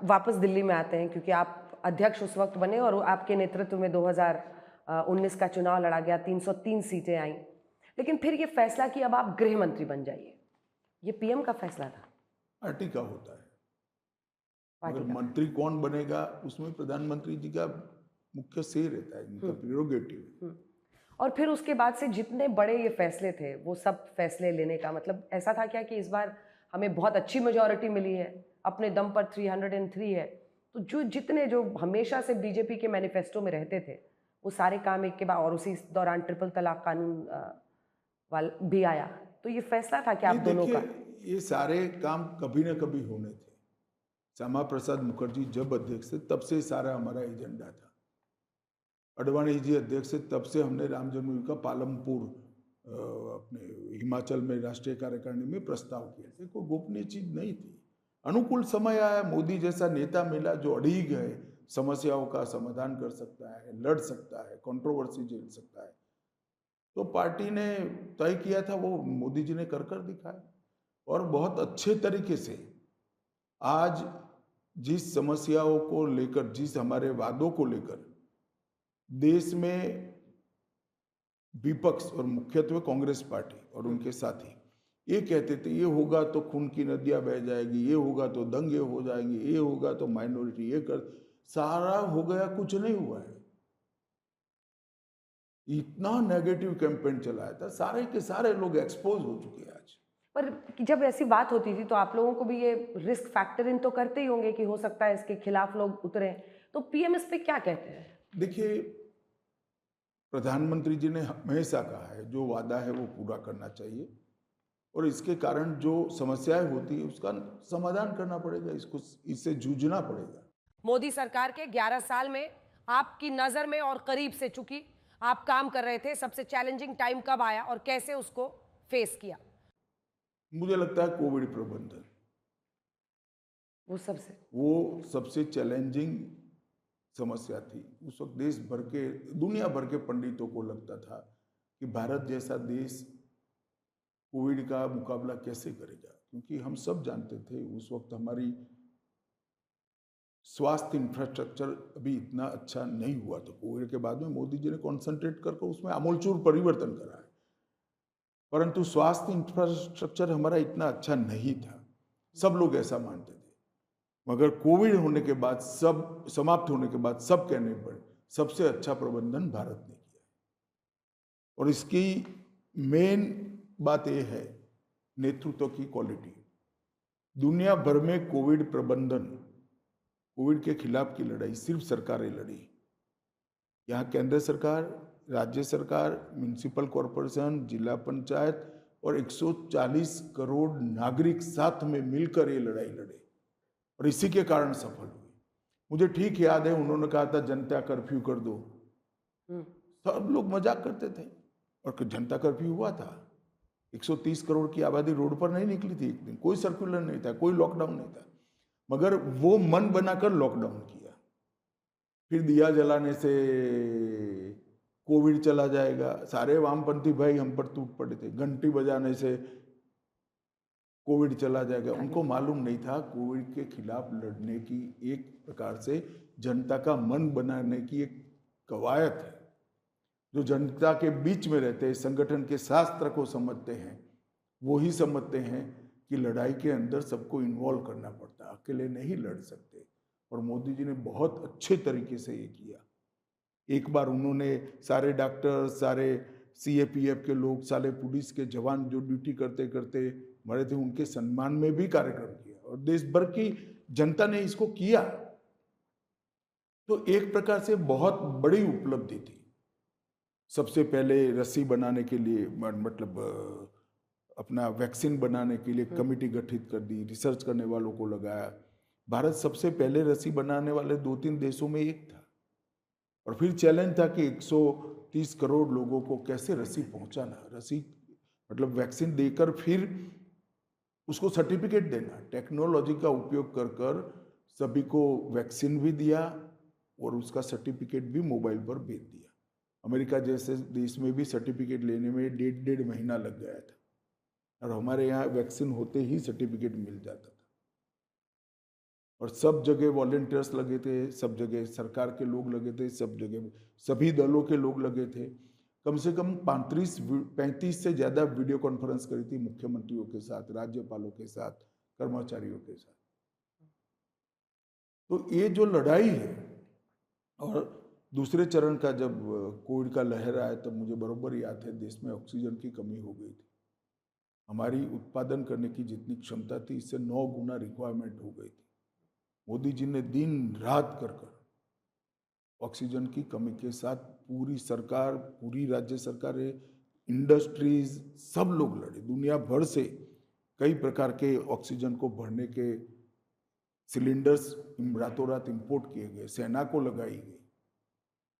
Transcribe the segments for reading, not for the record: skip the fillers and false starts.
वापस दिल्ली में आते हैं क्योंकि आप अध्यक्ष उस वक्त बने और आपके नेतृत्व में 2019 का चुनाव लड़ा गया, 303 सीटें आईं। लेकिन फिर ये फैसला कि अब आप गृह मंत्री बन जाइए, ये पीएम का फैसला था, पार्टी का होता है। पार्टी मगर का मंत्री कौन बनेगा उसमें प्रधानमंत्री जी का मुख्य से रहता है, उनका प्रेरोगेटिव है। हुँ। और फिर उसके बाद से जितने बड़े ये फैसले थे, वो सब फैसले लेने का मतलब ऐसा था क्या कि इस बार हमें बहुत अच्छी मेजॉरिटी मिली है, अपने दम पर 303 है, तो जो हमेशा से बीजेपी के मैनिफेस्टो में रहते थे, वो सारे काम एक के बाद और उसी दौरान ट्रिपल तलाक कानून वाल भी आया। तो ये फैसला था क्या नहीं आप दोनों देखिए, का? ये सारे काम कभी ना कभी होने थे। श्यामा प्रसाद मुखर्जी जब अध्यक्ष थे तब से सारा हमारा एजेंडा था। अडवाणी जी अध्यक्ष थे तब से हमने राम जन्मभूमि का पालमपुर अपने हिमाचल में राष्ट्रीय कार्यकारिणी में प्रस्ताव किया थे। कोई गोपनीय चीज नहीं थी। अनुकूल समय आया, मोदी जैसा नेता मिला जो अड़िग है, समस्याओं का समाधान कर सकता है, लड़ सकता है, कंट्रोवर्सी झेल सकता है, तो पार्टी ने तय किया था, वो मोदी जी ने कर दिखाया और बहुत अच्छे तरीके से। आज जिस समस्याओं को लेकर, जिस हमारे वादों को लेकर देश में विपक्ष और मुख्यत्वे कांग्रेस पार्टी और उनके साथी ये कहते थे, ये होगा तो खून की नदियां बह जाएगी, ये होगा तो दंगे हो जाएंगे, ये होगा तो माइनॉरिटी ये कर, सारा हो गया, कुछ नहीं हुआ है। इतना नेगेटिव कैंपेन चलाया था, सारे के सारे लोग एक्सपोज हो चुके हैं आज। पर जब ऐसी बात होती थी तो आप लोगों को भी ये रिस्क फैक्टर इन तो करते ही होंगे कि हो सकता है इसके खिलाफ लोग उतरें, तो पीएम इस पे क्या कहते हैं? देखिए, प्रधानमंत्री जी ने हमेशा कहा है जो वादा है वो पूरा करना चाहिए और इसके कारण जो समस्याएं होती है उसका समाधान करना पड़ेगा, इसको इससे जूझना पड़ेगा। मोदी सरकार के 11 साल में आपकी नजर में और करीब से, चूंकि आप काम कर रहे थे, सबसे चैलेंजिंग टाइम कब आया और कैसे उसको फेस किया? मुझे लगता है कोविड प्रबंधन वो सबसे वो सबसे चैलेंजिंग समस्या थी। उस वक्त देश भर के, दुनिया भर के पंडितों को लगता था कि भारत जैसा देश कोविड का मुकाबला कैसे करेगा, क्योंकि हम सब जानते थे उस वक्त हमारी स्वास्थ्य इंफ्रास्ट्रक्चर अभी इतना अच्छा नहीं हुआ था। कोविड के बाद में मोदी जी ने कॉन्सेंट्रेट करके उसमें आमूलचूल परिवर्तन करा है, परंतु स्वास्थ्य इंफ्रास्ट्रक्चर हमारा इतना अच्छा नहीं था, सब लोग ऐसा मानते थे। मगर कोविड होने के बाद, सब समाप्त होने के बाद सब कहने पड़े सबसे अच्छा प्रबंधन भारत ने किया। और इसकी मेन बात यह है नेतृत्व की क्वालिटी। दुनिया भर में कोविड प्रबंधन, कोविड के खिलाफ की लड़ाई सिर्फ सरकारें लड़ी। यहाँ केंद्र सरकार, राज्य सरकार, म्यूनिसिपल कॉरपोरेशन, जिला पंचायत और 140 करोड़ नागरिक साथ में मिलकर ये लड़ाई लड़े और इसी के कारण सफल हुए। मुझे ठीक याद है उन्होंने कहा था जनता कर्फ्यू कर दो, सब लोग मजाक करते थे और जनता कर्फ्यू हुआ था। 130 करोड़ की आबादी रोड पर नहीं निकली थी एक दिन, कोई सर्कुलर नहीं था, कोई लॉकडाउन नहीं था, मगर वो मन बनाकर लॉकडाउन किया। फिर दिया जलाने से कोविड चला जाएगा, सारे वामपंथी भाई हम पर टूट पड़े थे, घंटी बजाने से कोविड चला जाएगा। उनको मालूम नहीं था कोविड के खिलाफ लड़ने की एक प्रकार से जनता का मन बनाने की एक कवायद है। जो जनता के बीच में रहते हैं, संगठन के शास्त्र को समझते हैं, वो ही समझते हैं कि लड़ाई के अंदर सबको इन्वॉल्व करना पड़ता है, अकेले नहीं लड़ सकते। और मोदी जी ने बहुत अच्छे तरीके से ये किया। एक बार उन्होंने सारे डॉक्टर, सारे सीएपीएफ के लोग, सारे पुलिस के जवान जो ड्यूटी करते करते मरे थे, उनके सम्मान में भी कार्यक्रम किया और देश भर की जनता ने इसको किया। तो एक प्रकार से बहुत बड़ी उपलब्धि थी। सबसे पहले रस्सी बनाने के लिए, मतलब अपना वैक्सीन बनाने के लिए कमेटी गठित कर दी, रिसर्च करने वालों को लगाया। भारत सबसे पहले रस्सी बनाने वाले 2-3 देशों में एक था। और फिर चैलेंज था कि 130 करोड़ लोगों को कैसे रस्सी पहुंचाना, रस्सी मतलब वैक्सीन देकर फिर उसको सर्टिफिकेट देना, टेक्नोलॉजी का उपयोग कर कर सभी को वैक्सीन भी दिया और उसका सर्टिफिकेट भी मोबाइल पर भेज दिया। अमेरिका जैसे देश में भी सर्टिफिकेट लेने में 1.5 महीना लग गया था और हमारे यहाँ वैक्सीन होते ही सर्टिफिकेट मिल जाता था। और सब जगह वॉलेंटियर्स लगे थे, सब जगह सरकार के लोग लगे थे, सब जगह सभी दलों के लोग लगे थे। कम से कम 35 से ज़्यादा वीडियो कॉन्फ्रेंस करी थी मुख्यमंत्रियों के साथ, राज्यपालों के साथ, कर्मचारियों के साथ। तो ये जो लड़ाई है, और दूसरे चरण का जब कोविड का लहर आया तब मुझे बरोबर याद है देश में ऑक्सीजन की कमी हो गई थी। हमारी उत्पादन करने की जितनी क्षमता थी इससे 9 गुना रिक्वायरमेंट हो गई थी। मोदी जी ने दिन रात कर ऑक्सीजन की कमी के साथ पूरी सरकार, पूरी राज्य सरकारें, इंडस्ट्रीज, सब लोग लड़े। दुनिया भर से कई प्रकार के ऑक्सीजन को भरने के सिलेंडर्स रातों रात इंपोर्ट किए गए, सेना को लगाई गई,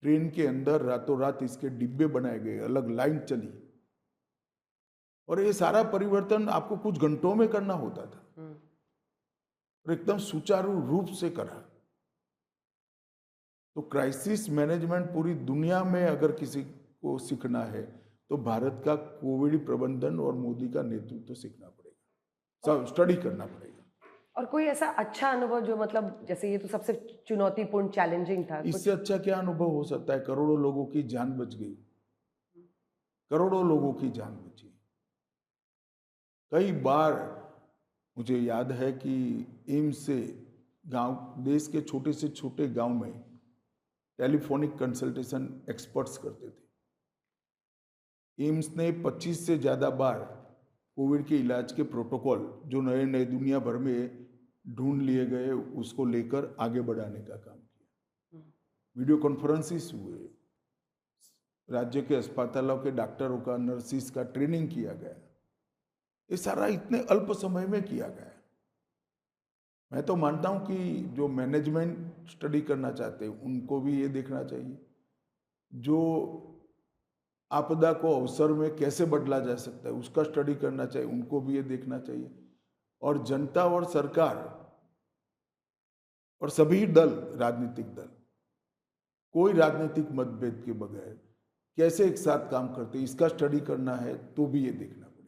ट्रेन के अंदर रातों रात इसके डिब्बे बनाए गए, अलग लाइन चली, और ये सारा परिवर्तन आपको कुछ घंटों में करना होता था और एकदम सुचारू रूप से करा। तो क्राइसिस मैनेजमेंट पूरी दुनिया में अगर किसी को सीखना है तो भारत का कोविड प्रबंधन और मोदी का नेतृत्व सीखना पड़ेगा, सब स्टडी करना पड़ेगा। और कोई ऐसा अच्छा अनुभव जो मतलब, जैसे ये तो सबसे चुनौतीपूर्ण, चैलेंजिंग था, इससे अच्छा क्या अनुभव हो सकता है? करोड़ों लोगों की जान बच गई, करोड़ों लोगों की जान बची। कई बार मुझे याद है कि एम्स से गांव, देश के छोटे से छोटे गांव में टेलीफोनिक कंसल्टेशन एक्सपर्ट्स करते थे। एम्स ने 25 से ज़्यादा बार कोविड के इलाज के प्रोटोकॉल जो नए नए दुनिया भर में ढूंढ लिए गए उसको लेकर आगे बढ़ाने का काम किया। वीडियो कॉन्फ्रेंसिस हुए, राज्य के अस्पतालों के डॉक्टरों का, नर्सिस का ट्रेनिंग किया गया। ये सारा इतने अल्प समय में किया गया। मैं तो मानता हूं कि जो मैनेजमेंट स्टडी करना चाहते हैं उनको भी ये देखना चाहिए, जो आपदा को अवसर में कैसे बदला जा सकता है उसका स्टडी करना चाहिए, उनको भी ये देखना चाहिए। और जनता और सरकार और सभी दल, राजनीतिक दल, कोई राजनीतिक मतभेद के बगैर कैसे एक साथ काम करते हैं इसका स्टडी करना है तो भी ये देखना।